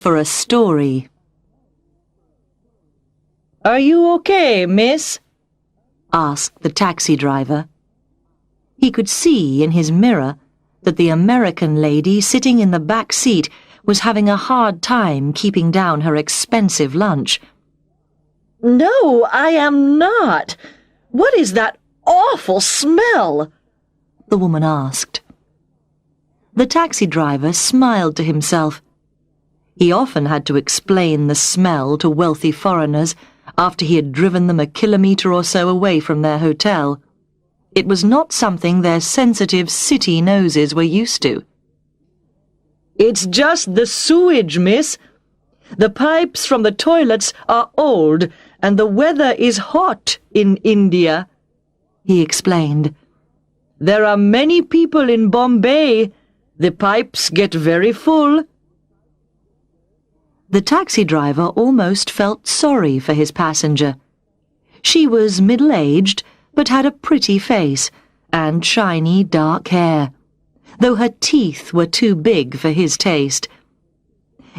for a story. "Are you okay, miss?" asked the taxi driver. He could see in his mirror that the American lady sitting in the back seat was having a hard time keeping down her expensive lunch. "No, I am not. What is that awful smell?" the woman asked. The taxi driver smiled to himself. He often had to explain the smell to wealthy foreigners after he had driven them a kilometre or so away from their hotel. It was not something their sensitive city noses were used to. "It's just the sewage, miss. The pipes from the toilets are old and the weather is hot in India," he explained. "There are many people in Bombay. The pipes get very full." The taxi driver almost felt sorry for his passenger. She was middle-aged, but had a pretty face and shiny dark hair, though her teeth were too big for his taste.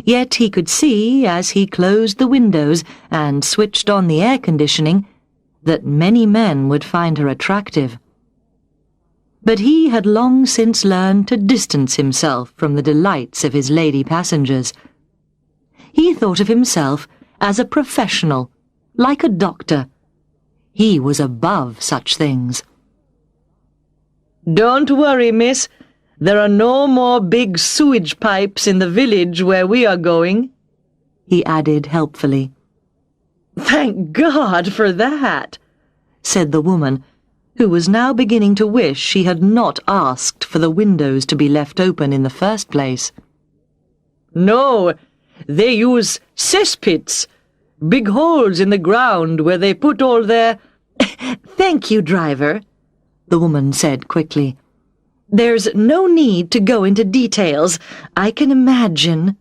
Yet he could see, as he closed the windows and switched on the air conditioning, that many men would find her attractive. But he had long since learned to distance himself from the delights of his lady passengers. He thought of himself as a professional, like a doctor. He was above such things. "Don't worry, miss. There are no more big sewage pipes in the village where we are going," he added helpfully. "Thank God for that," said the woman, who was now beginning to wish she had not asked for the windows to be left open in the first place. "No, they use cesspits, big holes in the ground where they put all their—" "Thank you, driver," the woman said quickly. "There's no need to go into details. I can imagine."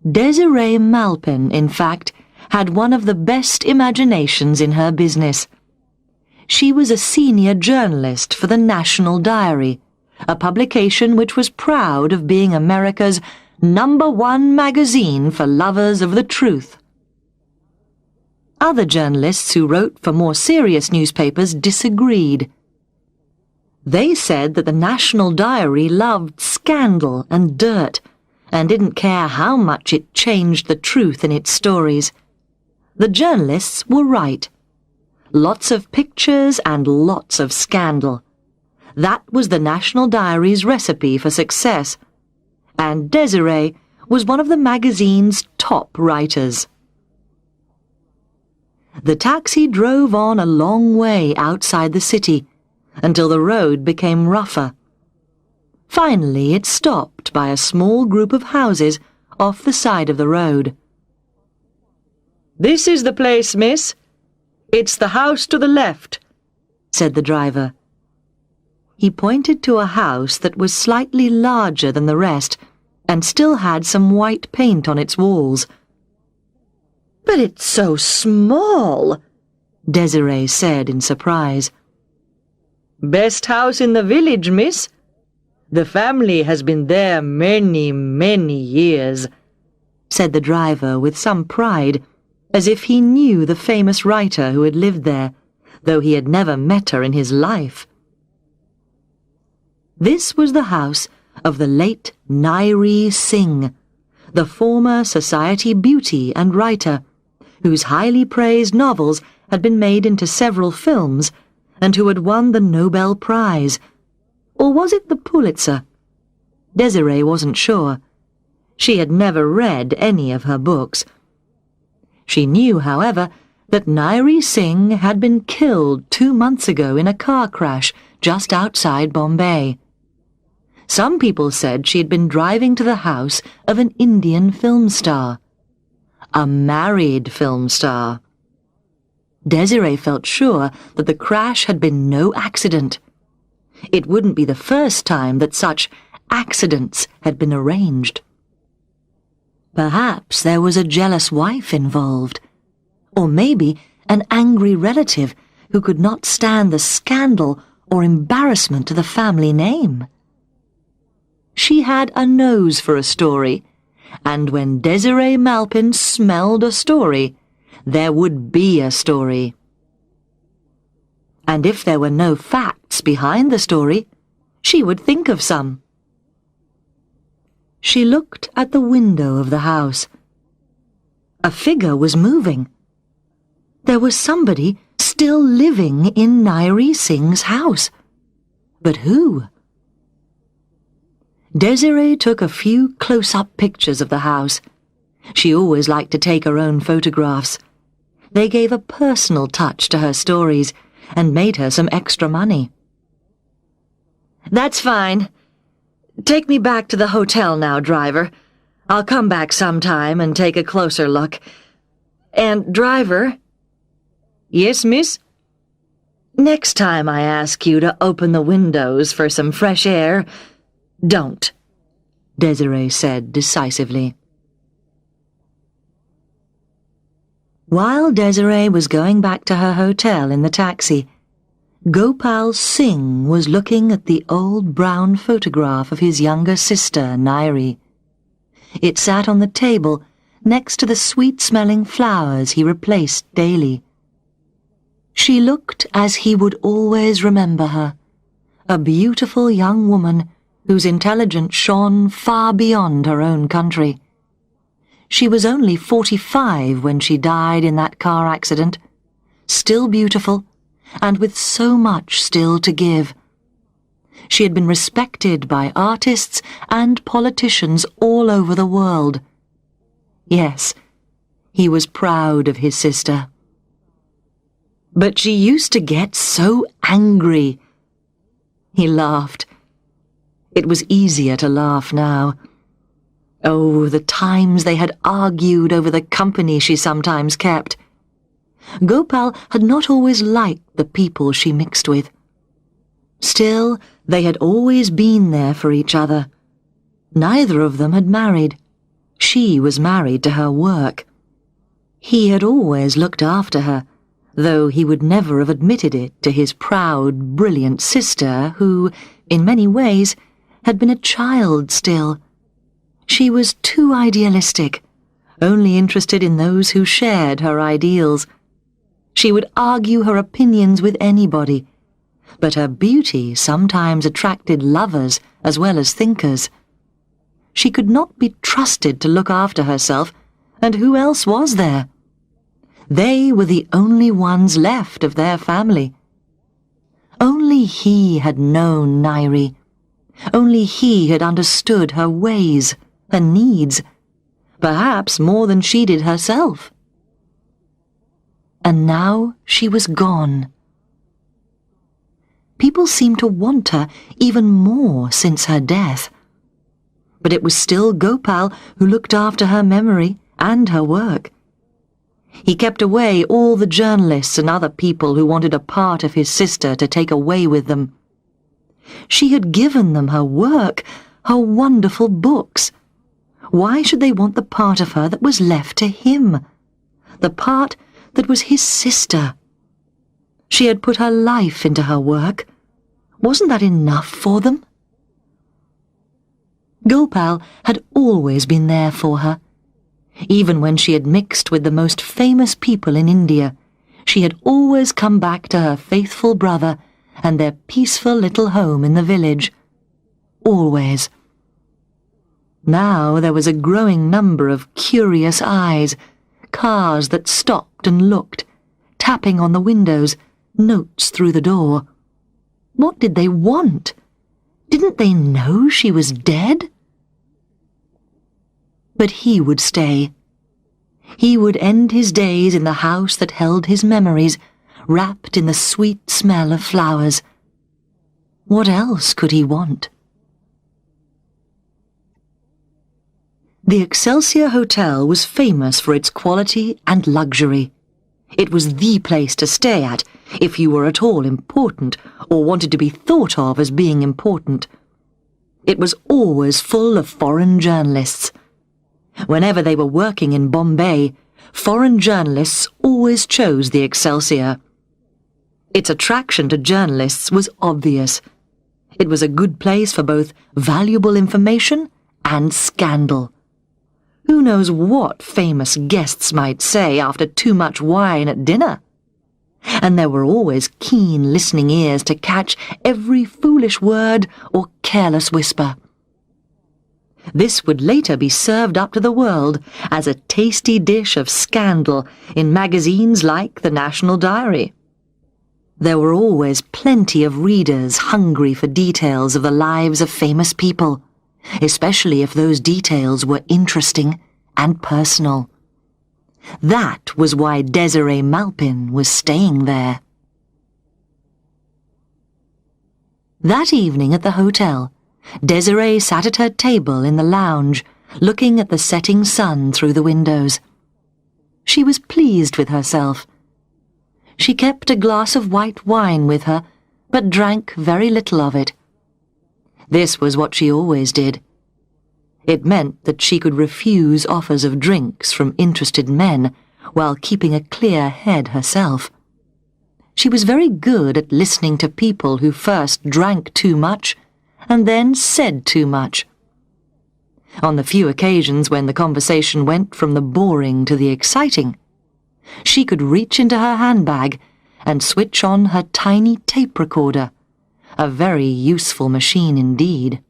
Desiree Malpin, in fact, had one of the best imaginations in her business. She was a senior journalist for the National Diary, a publication which was proud of being America's #1 magazine for lovers of the truth. Other journalists who wrote for more serious newspapers disagreed. They said that the National Diary loved scandal and dirt, and didn't care how much it changed the truth in its stories. The journalists were right. Lots of pictures and lots of scandal. That was the National Diary's recipe for success, and Desiree was one of the magazine's top writers. The taxi drove on a long way outside the city, until the road became rougher. Finally, it stopped by a small group of houses off the side of the road. "This is the place, miss. It's the house to the left," said the driver. He pointed to a house that was slightly larger than the rest and still had some white paint on its walls. "But it's so small," Desiree said in surprise. "Best house in the village, miss. The family has been there many, many years," said the driver with some pride, as if he knew the famous writer who had lived there, though he had never met her in his life. This was the house of the late Nairi Singh, the former society beauty and writer, whose highly praised novels had been made into several films and who had won the Nobel Prize. Or was it the Pulitzer? Desiree wasn't sure. She had never read any of her books. She knew, however, that Nairi Singh had been killed 2 months ago in a car crash just outside Bombay. Some people said she had been driving to the house of an Indian film star. A married film star. Desiree felt sure that the crash had been no accident. It wouldn't be the first time that such accidents had been arranged. Perhaps there was a jealous wife involved, or maybe an angry relative who could not stand the scandal or embarrassment to the family name. She had a nose for a story, and when Desiree Malpin smelled a story, there would be a story. And if there were no facts behind the story, she would think of some. She looked at the window of the house. A figure was moving. There was somebody still living in Nairi Singh's house. But who? Desiree took a few close-up pictures of the house. She always liked to take her own photographs. They gave a personal touch to her stories and made her some extra money. "That's fine. Take me back to the hotel now, driver. I'll come back sometime and take a closer look. And, driver—" "Yes, miss?" "Next time I ask you to open the windows for some fresh air, don't," Desiree said decisively. While Desiree was going back to her hotel in the taxi, Gopal Singh was looking at the old brown photograph of his younger sister, Nairi. It sat on the table next to the sweet-smelling flowers he replaced daily. She looked as he would always remember her, a beautiful young woman whose intelligence shone far beyond her own country. She was only 45 when she died in that car accident, still beautiful, and with so much still to give. She had been respected by artists and politicians all over the world. Yes, he was proud of his sister. But she used to get so angry. He laughed. It was easier to laugh now. Oh, the times they had argued over the company she sometimes kept. Gopal had not always liked the people she mixed with. Still, they had always been there for each other. Neither of them had married. She was married to her work. He had always looked after her, though he would never have admitted it to his proud, brilliant sister who, in many ways, had been a child still. She was too idealistic, only interested in those who shared her ideals. She would argue her opinions with anybody, but her beauty sometimes attracted lovers as well as thinkers. She could not be trusted to look after herself, and who else was there? They were the only ones left of their family. Only he had known Nairi. Only he had understood her ways, her needs, perhaps more than she did herself. And now she was gone. People seemed to want her even more since her death. But it was still Gopal who looked after her memory and her work. He kept away all the journalists and other people who wanted a part of his sister to take away with them. She had given them her work, her wonderful books. Why should they want the part of her that was left to him? The part that was his sister. She had put her life into her work. Wasn't that enough for them? Gopal had always been there for her. Even when she had mixed with the most famous people in India, she had always come back to her faithful brother and their peaceful little home in the village. Always. Now there was a growing number of curious eyes, cars that stopped and looked, tapping on the windows, notes through the door. What did they want? Didn't they know she was dead? But he would stay. He would end his days in the house that held his memories, wrapped in the sweet smell of flowers. What else could he want? The Excelsior Hotel was famous for its quality and luxury. It was the place to stay at if you were at all important or wanted to be thought of as being important. It was always full of foreign journalists. Whenever they were working in Bombay, foreign journalists always chose the Excelsior. Its attraction to journalists was obvious. It was a good place for both valuable information and scandal. Who knows what famous guests might say after too much wine at dinner? And there were always keen listening ears to catch every foolish word or careless whisper. This would later be served up to the world as a tasty dish of scandal in magazines like the National Diary. There were always plenty of readers hungry for details of the lives of famous people, especially if those details were interesting and personal. That was why Desiree Malpin was staying there. That evening at the hotel, Desiree sat at her table in the lounge, looking at the setting sun through the windows. She was pleased with herself. She kept a glass of white wine with her, but drank very little of it. This was what she always did. It meant that she could refuse offers of drinks from interested men while keeping a clear head herself. She was very good at listening to people who first drank too much and then said too much. On the few occasions when the conversation went from the boring to the exciting, she could reach into her handbag and switch on her tiny tape recorder, a very useful machine indeed.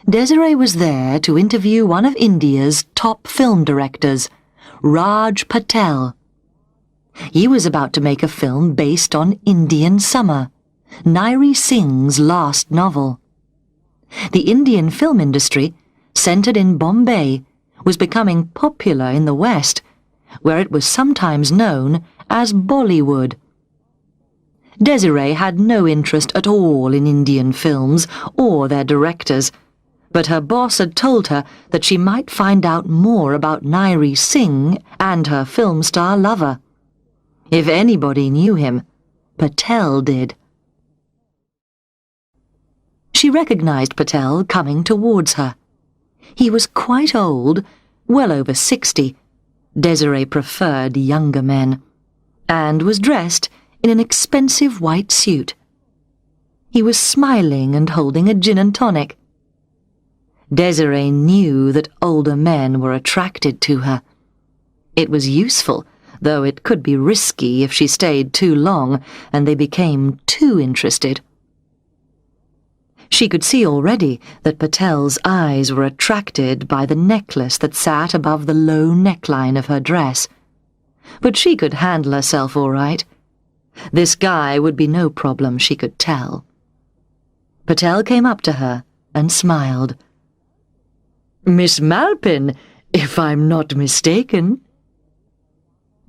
Desiree was there to interview one of India's top film directors, Raj Patel. He was about to make a film based on Indian summer, Nairi Singh's last novel. The Indian film industry, centered in Bombay, was becoming popular in the West, where it was sometimes known as Bollywood. Desiree had no interest at all in Indian films or their directors, but her boss had told her that she might find out more about Nairi Singh and her film star lover. If anybody knew him, Patel did. She recognized Patel coming towards her. He was quite old, well over 60. Desiree preferred younger men, and was dressed in an expensive white suit. He was smiling and holding a gin and tonic. Desiree knew that older men were attracted to her. It was useful, though it could be risky if she stayed too long and they became too interested. She could see already that Patel's eyes were attracted by the necklace that sat above the low neckline of her dress. But she could handle herself all right. This guy would be no problem, she could tell. Patel came up to her and smiled. "Miss Malpin, if I'm not mistaken."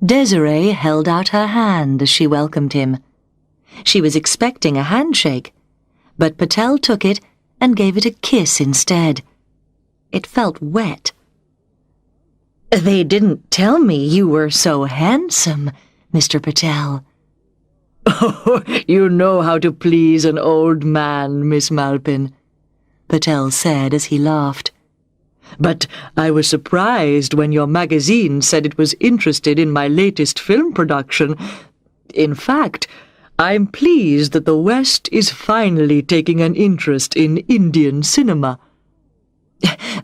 Desiree held out her hand as she welcomed him. She was expecting a handshake, but Patel took it and gave it a kiss instead. It felt wet. "They didn't tell me you were so handsome, Mr. Patel." "Oh, you know how to please an old man, Miss Malpin," Patel said as he laughed. "But I was surprised when your magazine said it was interested in my latest film production. In fact, I'm pleased that the West is finally taking an interest in Indian cinema."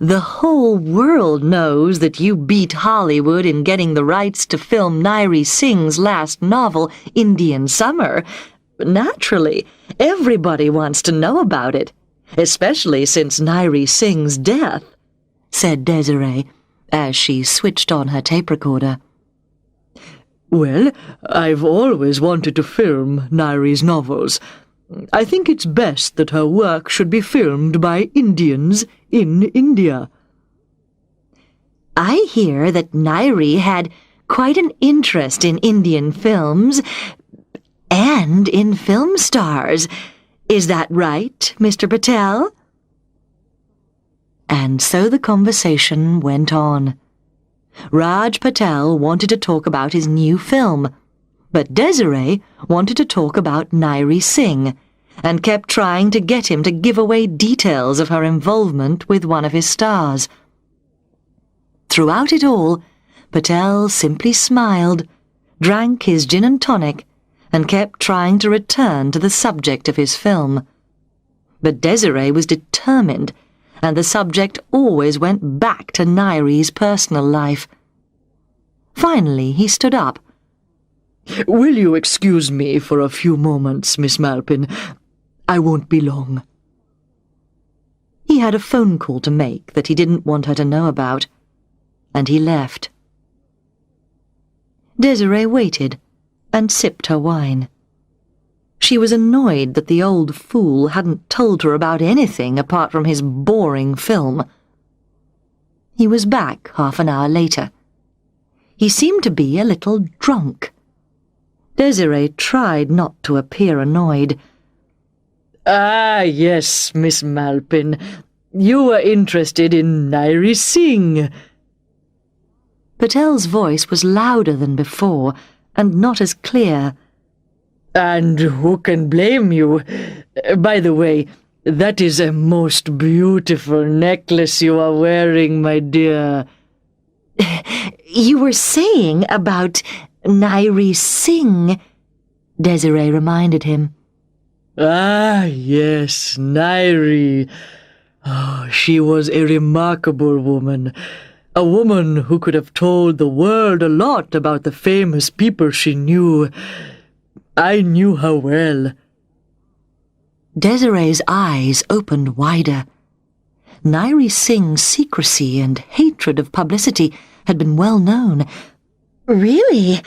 "The whole world knows that you beat Hollywood in getting the rights to film Nairi Singh's last novel, Indian Summer. Naturally, everybody wants to know about it, especially since Nairi Singh's death," said Desiree, as she switched on her tape recorder. "Well, I've always wanted to film Nairi's novels. I think it's best that her work should be filmed by Indians in India." "I hear that Nairi had quite an interest in Indian films and in film stars. Is that right, Mr. Patel?" And so the conversation went on. Raj Patel wanted to talk about his new film, but Desiree wanted to talk about Nairi Singh, and kept trying to get him to give away details of her involvement with one of his stars. Throughout it all, Patel simply smiled, drank his gin and tonic, and kept trying to return to the subject of his film. But Desiree was determined, and the subject always went back to Nairi's personal life. Finally, he stood up. "Will you excuse me for a few moments, Miss Malpin? I won't be long." He had a phone call to make that he didn't want her to know about, and he left. Desiree waited and sipped her wine. She was annoyed that the old fool hadn't told her about anything apart from his boring film. He was back half an hour later. He seemed to be a little drunk. Desiree tried not to appear annoyed. "Ah, yes, Miss Malpin. You were interested in Nairi Singh." Patel's voice was louder than before, and not as clear. "And who can blame you? By the way, that is a most beautiful necklace you are wearing, my dear." "You were saying about Nairi Singh," Desiree reminded him. "Ah, yes, Nairi. Oh, she was a remarkable woman. A woman who could have told the world a lot about the famous people she knew. I knew her well." Desiree's eyes opened wider. Nairi Singh's secrecy and hatred of publicity had been well known. "Really?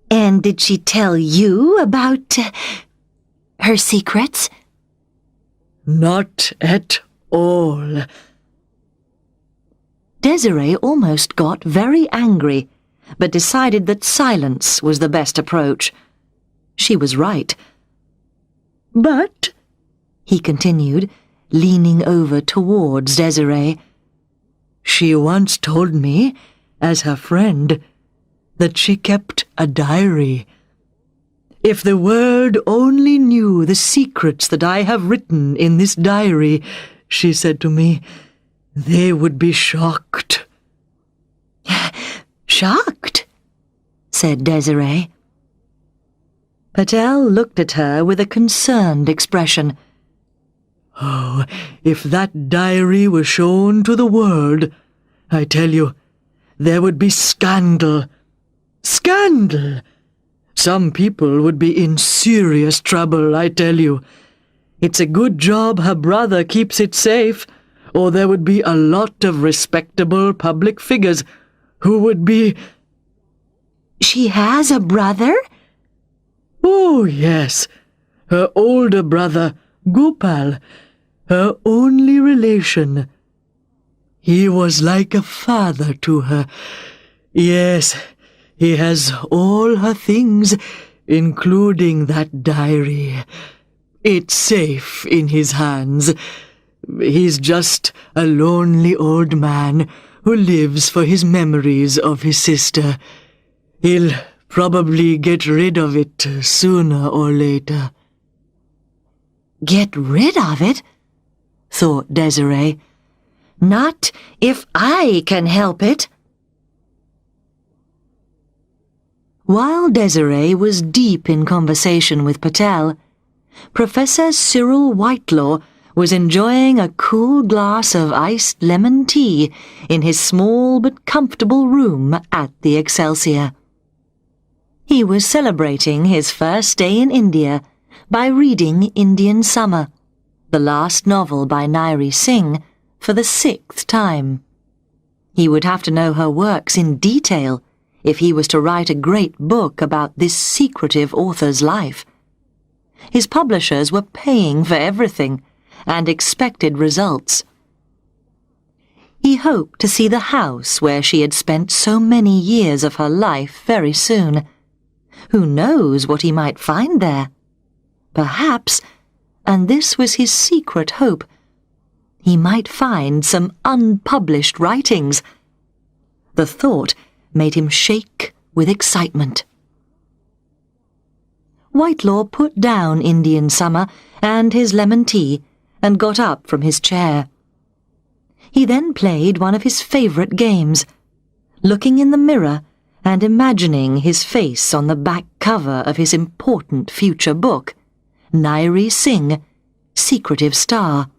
And did she tell you about her secrets?" "Not at all." Desiree almost got very angry, but decided that silence was the best approach. She was right. "But," he continued, leaning over towards Desiree, "she once told me, as her friend, that she kept a diary. If the world only knew the secrets that I have written in this diary," she said to me, "they would be shocked." "Shocked?" said Desiree. Patel looked at her with a concerned expression. "Oh, if that diary were shown to the world, I tell you, there would be scandal. Scandal! Some people would be in serious trouble, I tell you. It's a good job her brother keeps it safe, or there would be a lot of respectable public figures who would be—" "She has a brother?" "Oh, yes. Her older brother, Gopal, her only relation. He was like a father to her. Yes, he has all her things, including that diary. It's safe in his hands. He's just a lonely old man who lives for his memories of his sister. He'll probably get rid of it sooner or later." "Get rid of it?" thought Desiree. "Not if I can help it." While Desiree was deep in conversation with Patel, Professor Cyril Whitelaw was enjoying a cool glass of iced lemon tea in his small but comfortable room at the Excelsior. He was celebrating his first day in India by reading Indian Summer, the last novel by Nairi Singh, for the 6th time. He would have to know her works in detail if he was to write a great book about this secretive author's life. His publishers were paying for everything and expected results. He hoped to see the house where she had spent so many years of her life very soon. Who knows what he might find there? Perhaps, and this was his secret hope, he might find some unpublished writings. The thought made him shake with excitement. Whitelaw put down Indian Summer and his lemon tea and got up from his chair. He then played one of his favourite games, looking in the mirror and imagining his face on the back cover of his important future book, Nairi Singh, Secretive Star,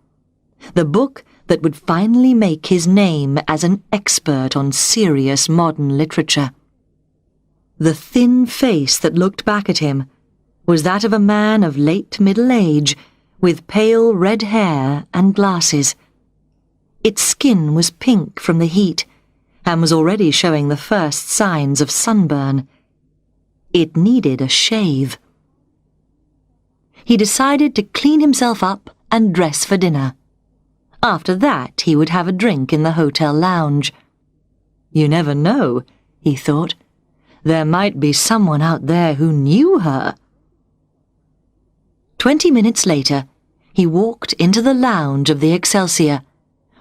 the book that would finally make his name as an expert on serious modern literature. The thin face that looked back at him was that of a man of late middle age, with pale red hair and glasses. Its skin was pink from the heat, and was already showing the first signs of sunburn. It needed a shave. He decided to clean himself up and dress for dinner. After that, he would have a drink in the hotel lounge. You never know, he thought. There might be someone out there who knew her. 20 minutes later, he walked into the lounge of the Excelsior,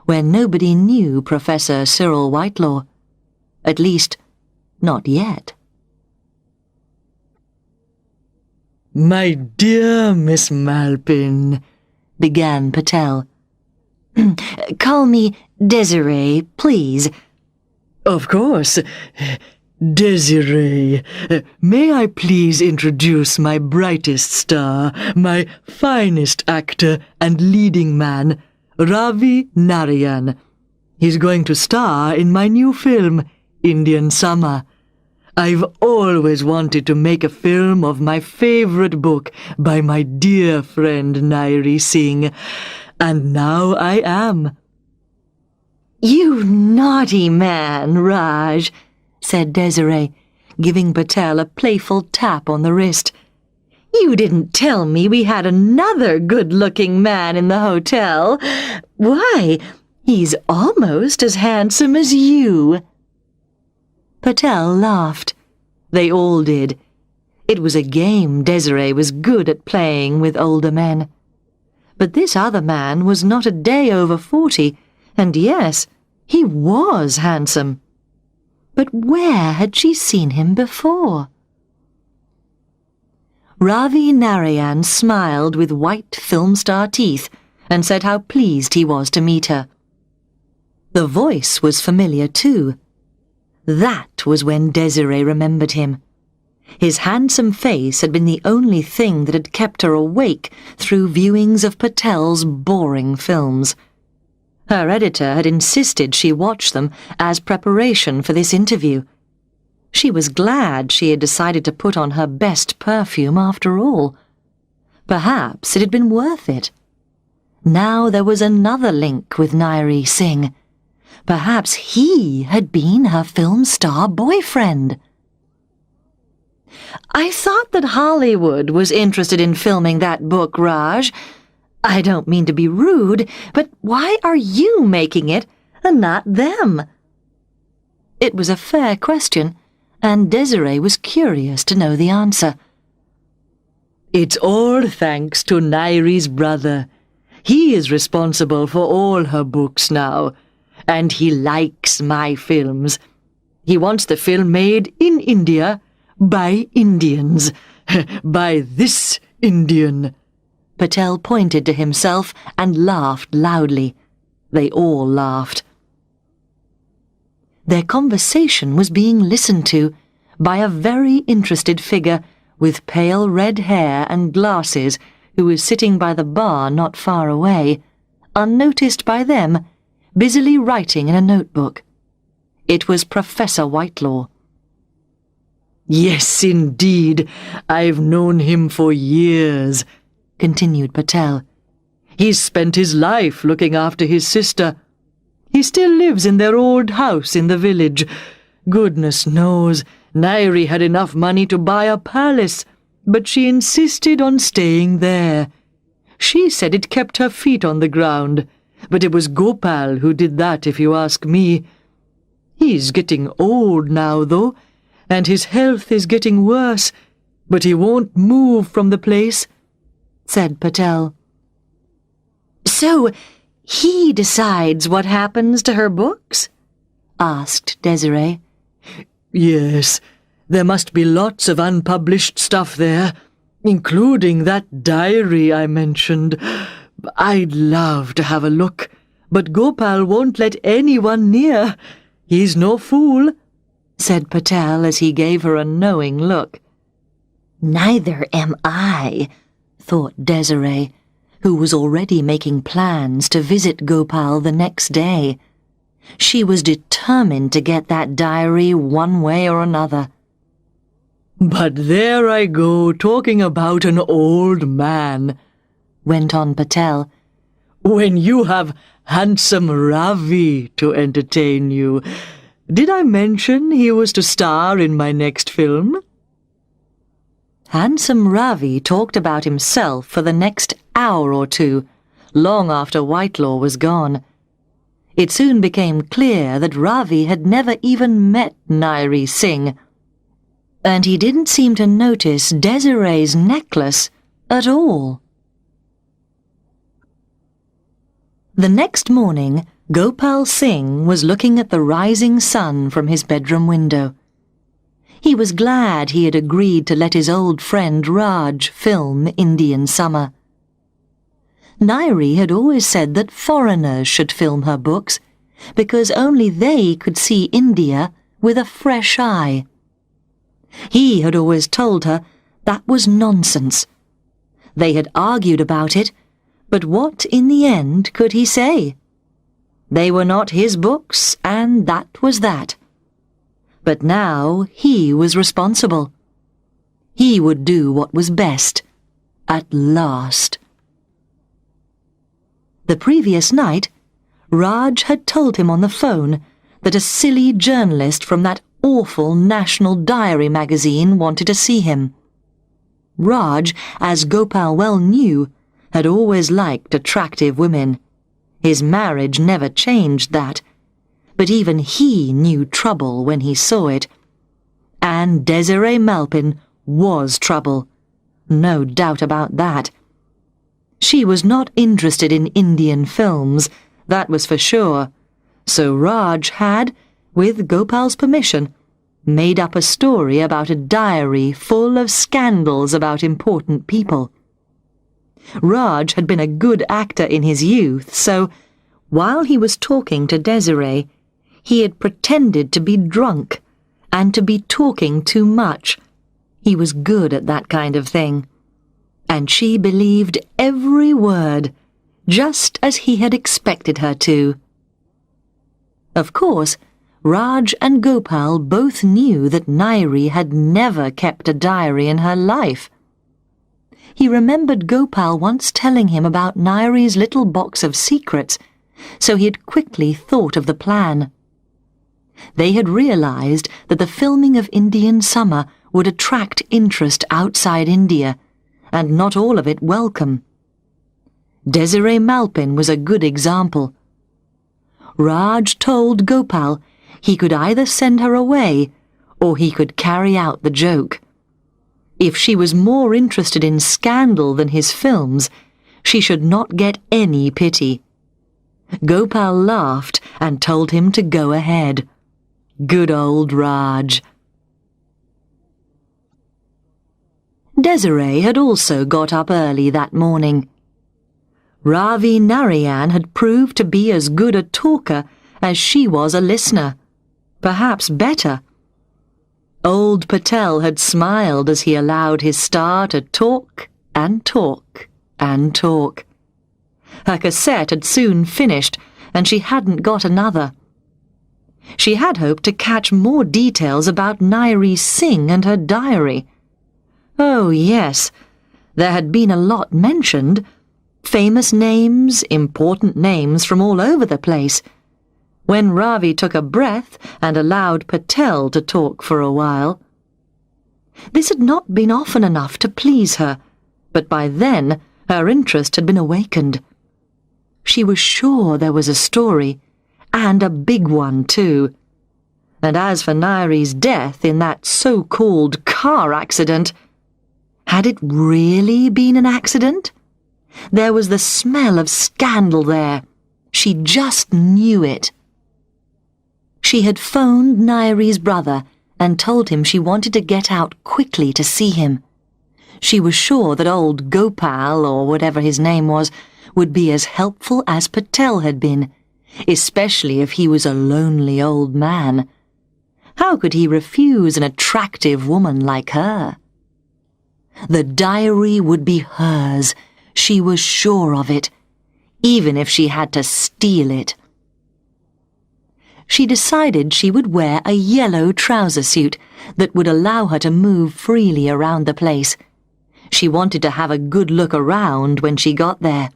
where nobody knew Professor Cyril Whitelaw. At least, not yet. "My dear Miss Malpin," began Patel. Call me Desiree, please. "Of course. Desiree, may I please introduce my brightest star, my finest actor and leading man, Ravi Narayan. He's going to star in my new film, Indian Summer. I've always wanted to make a film of my favorite book by my dear friend Nairi Singh, and now I am." "You naughty man, Raj," said Desiree, giving Patel a playful tap on the wrist. "You didn't tell me we had another good-looking man in the hotel. Why, he's almost as handsome as you." Patel laughed. They all did. It was a game Desiree was good at playing with older men. But this other man was not a day over 40, and yes, he was handsome. But where had she seen him before? Ravi Narayan smiled with white film star teeth and said how pleased he was to meet her. The voice was familiar too. That was when Desiree remembered him. His handsome face had been the only thing that had kept her awake through viewings of Patel's boring films. Her editor had insisted she watch them as preparation for this interview. She was glad she had decided to put on her best perfume after all. Perhaps it had been worth it. Now there was another link with Nairi Singh. Perhaps he had been her film star boyfriend. "I thought that Hollywood was interested in filming that book, Raj. I don't mean to be rude, but why are you making it and not them?" It was a fair question, and Desiree was curious to know the answer. "It's all thanks to Nairi's brother. He is responsible for all her books now, and he likes my films. He wants the film made in India by Indians, by this Indian." Patel pointed to himself and laughed loudly. They all laughed. Their conversation was being listened to by a very interested figure with pale red hair and glasses who was sitting by the bar not far away, unnoticed by them, busily writing in a notebook. It was Professor Whitelaw. "Yes, indeed. I've known him for years," continued Patel. "He's spent his life looking after his sister. He still lives in their old house in the village. Goodness knows, Nairi had enough money to buy a palace, but she insisted on staying there. She said it kept her feet on the ground, but it was Gopal who did that, if you ask me. He's getting old now, though, and his health is getting worse, but he won't move from the place," said Patel. "So he decides what happens to her books?" asked Desiree. "Yes, there must be lots of unpublished stuff there, including that diary I mentioned. I'd love to have a look, but Gopal won't let anyone near. He's no fool," said Patel as he gave her a knowing look. Neither am I, thought Desiree, who was already making plans to visit Gopal the next day. She was determined to get that diary one way or another. But there I go talking about an old man, went on Patel, when you have handsome Ravi to entertain you. Did I mention he was to star in my next film? Handsome Ravi talked about himself for the next hour or two, long after Whitelaw was gone. It soon became clear that Ravi had never even met Nairi Singh, and he didn't seem to notice Desiree's necklace at all. The next morning, Gopal Singh was looking at the rising sun from his bedroom window. He was glad he had agreed to let his old friend Raj film Indian Summer. Nairi had always said that foreigners should film her books, because only they could see India with a fresh eye. He had always told her that was nonsense. They had argued about it, but what in the end could he say? They were not his books, and that was that. But now he was responsible. He would do what was best, at last. The previous night, Raj had told him on the phone that a silly journalist from that awful National Diary magazine wanted to see him. Raj, as Gopal well knew, had always liked attractive women. His marriage never changed that, but even he knew trouble when he saw it. And Desiree Malpin was trouble, no doubt about that. She was not interested in Indian films, that was for sure, so Raj had, with Gopal's permission, made up a story about a diary full of scandals about important people. Raj had been a good actor in his youth, so, while he was talking to Desiree, he had pretended to be drunk and to be talking too much. He was good at that kind of thing. And she believed every word, just as he had expected her to. Of course, Raj and Gopal both knew that Nairi had never kept a diary in her life. He remembered Gopal once telling him about Nairi's little box of secrets, so he had quickly thought of the plan. They had realized that the filming of Indian Summer would attract interest outside India, and not all of it welcome. Desiree Malpin was a good example. Raj told Gopal he could either send her away or he could carry out the joke. If she was more interested in scandal than his films, she should not get any pity. Gopal laughed and told him to go ahead. Good old Raj. Desiree had also got up early that morning. Ravi Narayan had proved to be as good a talker as she was a listener, perhaps better. Old Patel had smiled as he allowed his star to talk and talk and talk. Her cassette had soon finished, and she hadn't got another. She had hoped to catch more details about Nairi Singh and her diary. Oh, yes, there had been a lot mentioned. Famous names, important names from all over the place. When Ravi took a breath and allowed Patel to talk for a while. This had not been often enough to please her, but by then her interest had been awakened. She was sure there was a story, and a big one too. And as for Nairi's death in that so-called car accident, had it really been an accident? There was the smell of scandal there. She just knew it. She had phoned Nairi's brother and told him she wanted to get out quickly to see him. She was sure that old Gopal, or whatever his name was, would be as helpful as Patel had been, especially if he was a lonely old man. How could he refuse an attractive woman like her? The diary would be hers, she was sure of it, even if she had to steal it. She decided she would wear a yellow trouser suit that would allow her to move freely around the place. She wanted to have a good look around when she got there.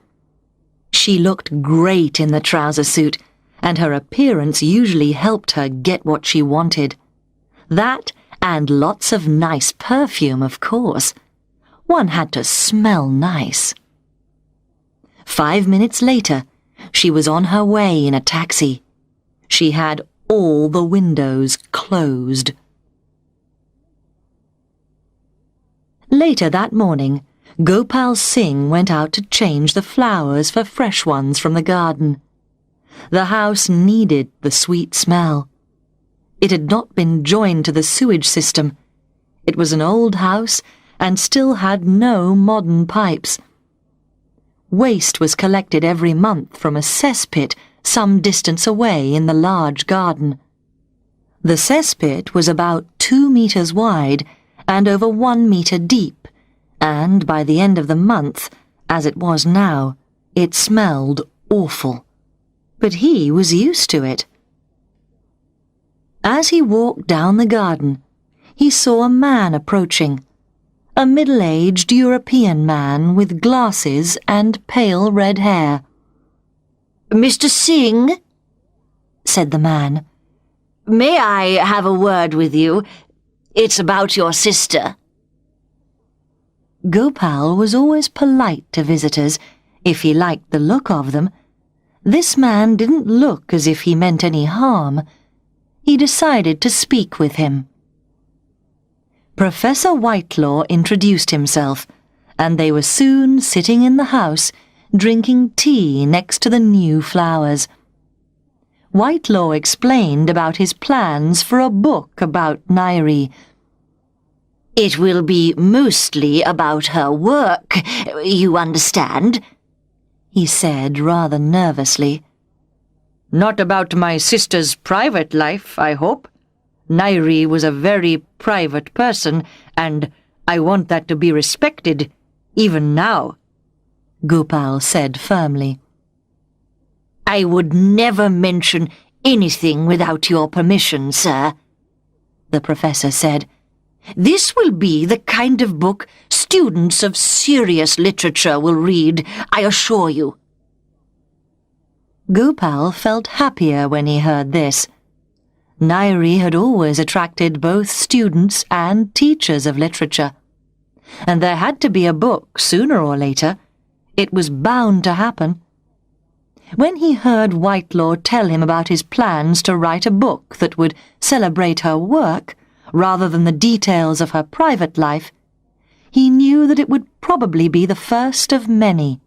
She looked great in the trouser suit, and her appearance usually helped her get what she wanted. That and lots of nice perfume, of course. One had to smell nice. 5 minutes later, she was on her way in a taxi. She had all the windows closed. Later that morning, Gopal Singh went out to change the flowers for fresh ones from the garden. The house needed the sweet smell. It had not been joined to the sewage system. It was an old house and still had no modern pipes. Waste was collected every month from a cesspit some distance away in the large garden. The cesspit was about 2 meters wide and over 1 meter deep, and by the end of the month, as it was now, it smelled awful. But he was used to it. As he walked down the garden, he saw a man approaching, a middle-aged European man with glasses and pale red hair. "Mr. Singh," said the man, "may I have a word with you? It's about your sister." Gopal was always polite to visitors, if he liked the look of them. This man didn't look as if he meant any harm. He decided to speak with him. Professor Whitelaw introduced himself, and they were soon sitting in the house, drinking tea next to the new flowers. Whitelaw explained about his plans for a book about Nairi. "It will be mostly about her work, you understand," he said rather nervously. "Not about my sister's private life, I hope. Nairi was a very private person, and I want that to be respected, even now," Gopal said firmly. "I would never mention anything without your permission, sir," the professor said. "This will be the kind of book students of serious literature will read, I assure you." Gopal felt happier when he heard this. Nairi had always attracted both students and teachers of literature, and there had to be a book sooner or later. It was bound to happen. When he heard Whitelaw tell him about his plans to write a book that would celebrate her work, rather than the details of her private life, he knew that it would probably be the first of many.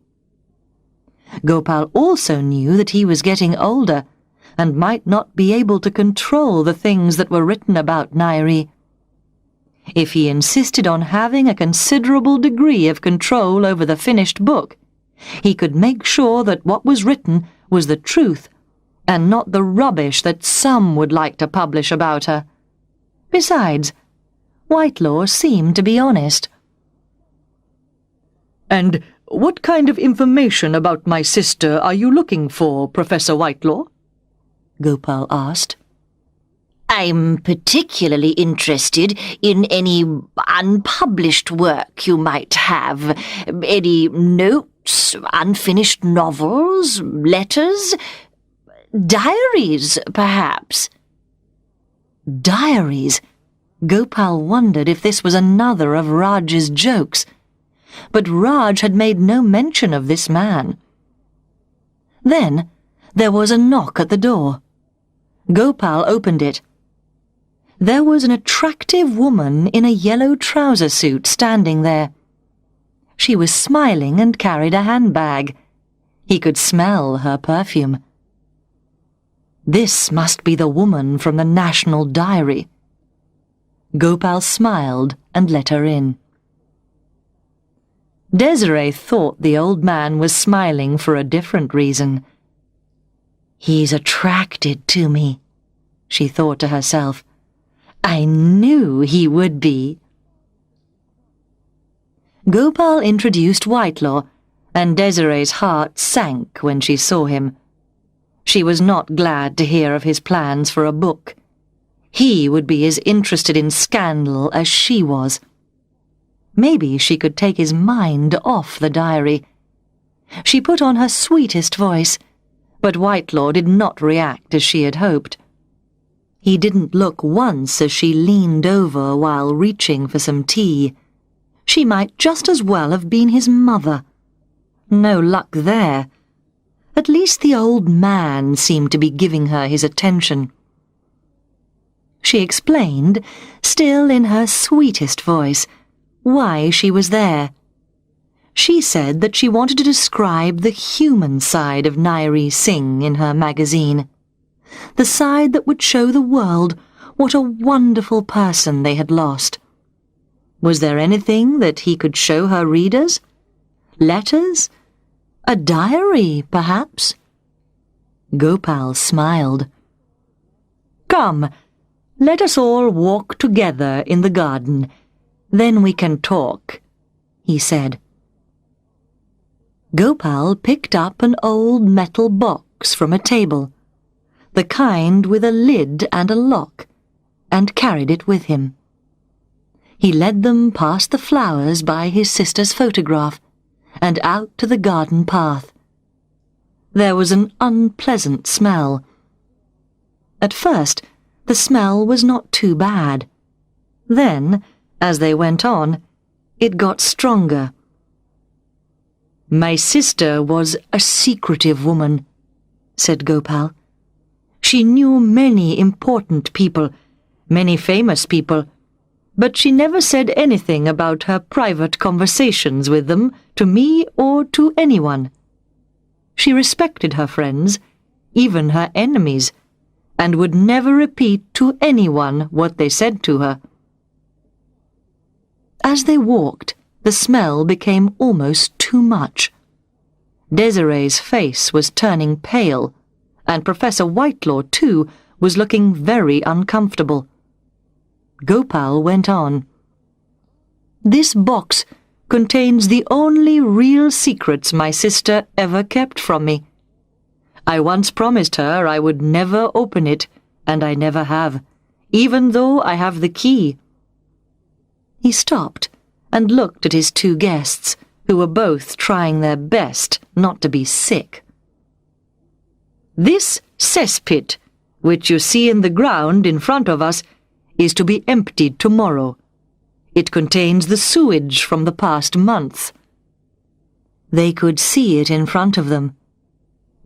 Gopal also knew that he was getting older and might not be able to control the things that were written about Nairi. If he insisted on having a considerable degree of control over the finished book, he could make sure that what was written was the truth and not the rubbish that some would like to publish about her. Besides, Whitelaw seemed to be honest. "And what kind of information about my sister are you looking for, Professor Whitelaw?" Gopal asked. "I'm particularly interested in any unpublished work you might have. Any notes, unfinished novels, letters, diaries, perhaps." Diaries? Gopal wondered if this was another of Raj's jokes. But Raj had made no mention of this man. Then there was a knock at the door. Gopal opened it. There was an attractive woman in a yellow trouser suit standing there. She was smiling and carried a handbag. He could smell her perfume. This must be the woman from the National Diary. Gopal smiled and let her in. Desiree thought the old man was smiling for a different reason. "He's attracted to me," she thought to herself. I knew he would be. Gopal introduced Whitelaw, and Desiree's heart sank when she saw him. She was not glad to hear of his plans for a book. He would be as interested in scandal as she was. Maybe she could take his mind off the diary. She put on her sweetest voice, but Whitelaw did not react as she had hoped. He didn't look once as she leaned over while reaching for some tea. She might just as well have been his mother. No luck there. At least the old man seemed to be giving her his attention. She explained, still in her sweetest voice, why she was there. She said that she wanted to describe the human side of Nairi Singh in her magazine, the side that would show the world what a wonderful person they had lost. Was there anything that he could show her readers? Letters? A diary, perhaps? Gopal smiled. Come, let us all walk together in the garden. Then we can talk, he said. Gopal picked up an old metal box from a table, the kind with a lid and a lock, and carried it with him. He led them past the flowers by his sister's photograph and out to the garden path. There was an unpleasant smell. At first, the smell was not too bad. Then, as they went on, it got stronger. My sister was a secretive woman, said Gopal. She knew many important people, many famous people, but she never said anything about her private conversations with them to me or to anyone. She respected her friends, even her enemies, and would never repeat to anyone what they said to her. As they walked, the smell became almost too much. Desiree's face was turning pale, and Professor Whitelaw, too, was looking very uncomfortable. Gopal went on. This box contains the only real secrets my sister ever kept from me. I once promised her I would never open it, and I never have, even though I have the key. He stopped and looked at his two guests, who were both trying their best not to be sick. This cesspit, which you see in the ground in front of us, is to be emptied tomorrow. It contains the sewage from the past month. They could see it in front of them.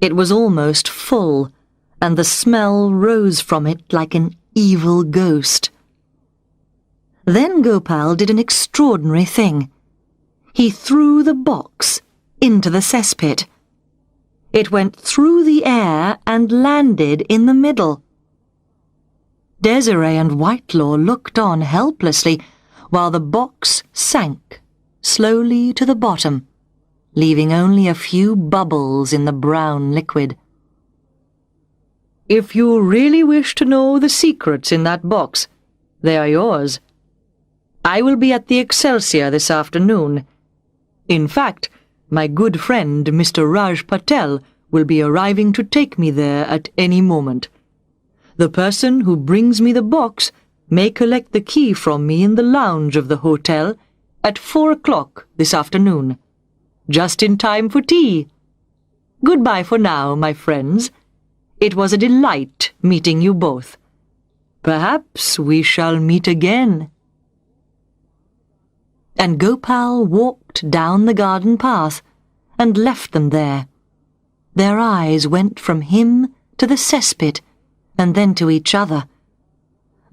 It was almost full, and the smell rose from it like an evil ghost. Then Gopal did an extraordinary thing. He threw the box into the cesspit. It went through the air and landed in the middle. Desiree and Whitelaw looked on helplessly while the box sank slowly to the bottom, leaving only a few bubbles in the brown liquid. If you really wish to know the secrets in that box, they are yours. I will be at the Excelsior this afternoon. In fact, my good friend Mr. Raj Patel will be arriving to take me there at any moment. The person who brings me the box may collect the key from me in the lounge of the hotel at 4 o'clock this afternoon, just in time for tea. Goodbye for now, my friends. It was a delight meeting you both. Perhaps we shall meet again. And Gopal walked down the garden path and left them there. Their eyes went from him to the cesspit and then to each other.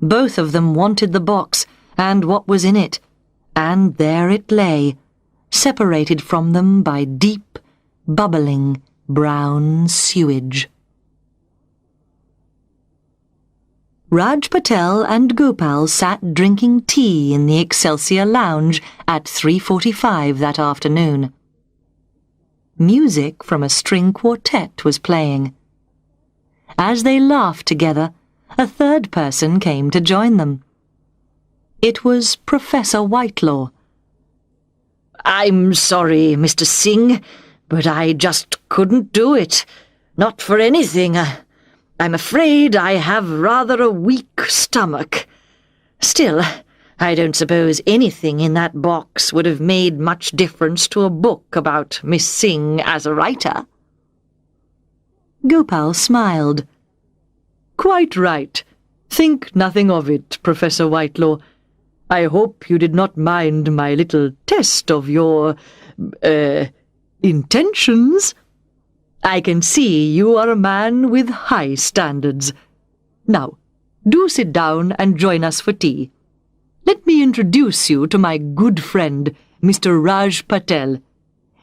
Both of them wanted the box and what was in it, and there it lay, separated from them by deep, bubbling, brown sewage. Raj Patel and Gopal sat drinking tea in the Excelsior lounge at 3:45 that afternoon. Music from a string quartet was playing. As they laughed together, a third person came to join them. It was Professor Whitelaw. I'm sorry, Mr. Singh, but I just couldn't do it. Not for anything. I'm afraid I have rather a weak stomach. Still, I don't suppose anything in that box would have made much difference to a book about Miss Singh as a writer. Gopal smiled. Quite right. Think nothing of it, Professor Whitelaw. I hope you did not mind my little test of your, intentions. I can see you are a man with high standards. Now, do sit down and join us for tea. Let me introduce you to my good friend, Mr. Raj Patel.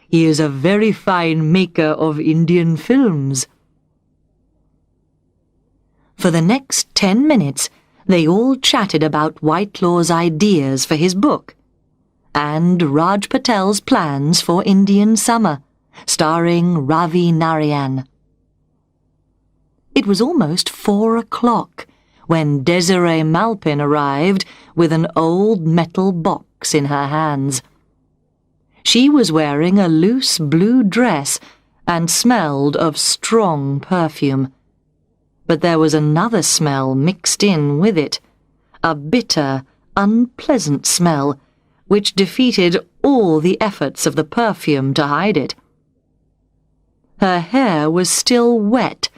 He is a very fine maker of Indian films. For the next 10 minutes, they all chatted about Whitelaw's ideas for his book, and Raj Patel's plans for Indian Summer, starring Ravi Narayan. It was almost 4 o'clock when Desiree Malpin arrived with an old metal box in her hands. She was wearing a loose blue dress and smelled of strong perfume. But there was another smell mixed in with it, a bitter, unpleasant smell, which defeated all the efforts of the perfume to hide it. Her hair was still wet,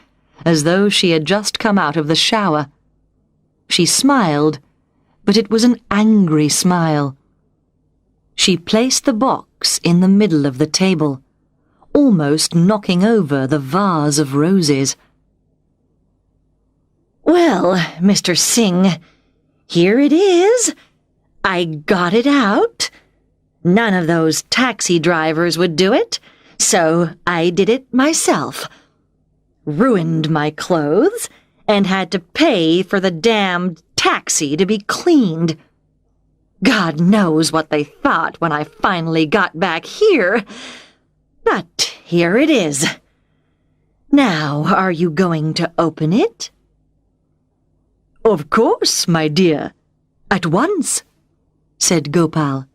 as though she had just come out of the shower. She smiled, but it was an angry smile. She placed the box in the middle of the table, almost knocking over the vase of roses. Well, Mr. Singh, here it is. I got it out. None of those taxi drivers would do it, so I did it myself. Ruined my clothes and had to pay for the damned taxi to be cleaned. God knows what they thought when I finally got back here. But here it is. Now, are you going to open it? Of course, my dear. At once, said Gopal.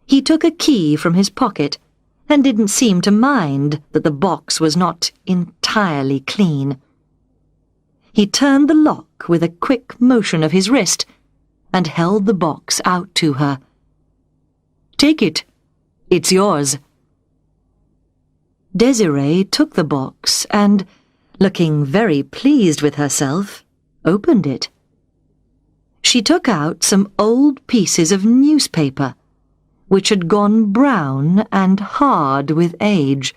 He took a key from his pocket and didn't seem to mind that the box was not entirely clean. He turned the lock with a quick motion of his wrist and held the box out to her. Take it. It's yours. Desiree took the box and, looking very pleased with herself, opened it. She took out some old pieces of newspaper, which had gone brown and hard with age.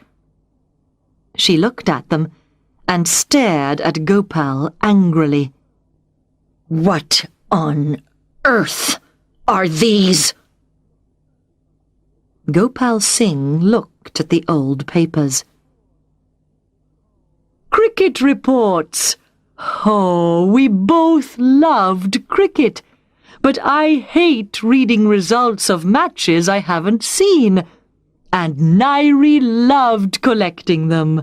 She looked at them and stared at Gopal angrily. What on earth are these? Gopal Singh looked at the old papers. Cricket reports. Oh, we both loved cricket, but I hate reading results of matches I haven't seen, and Nairi loved collecting them.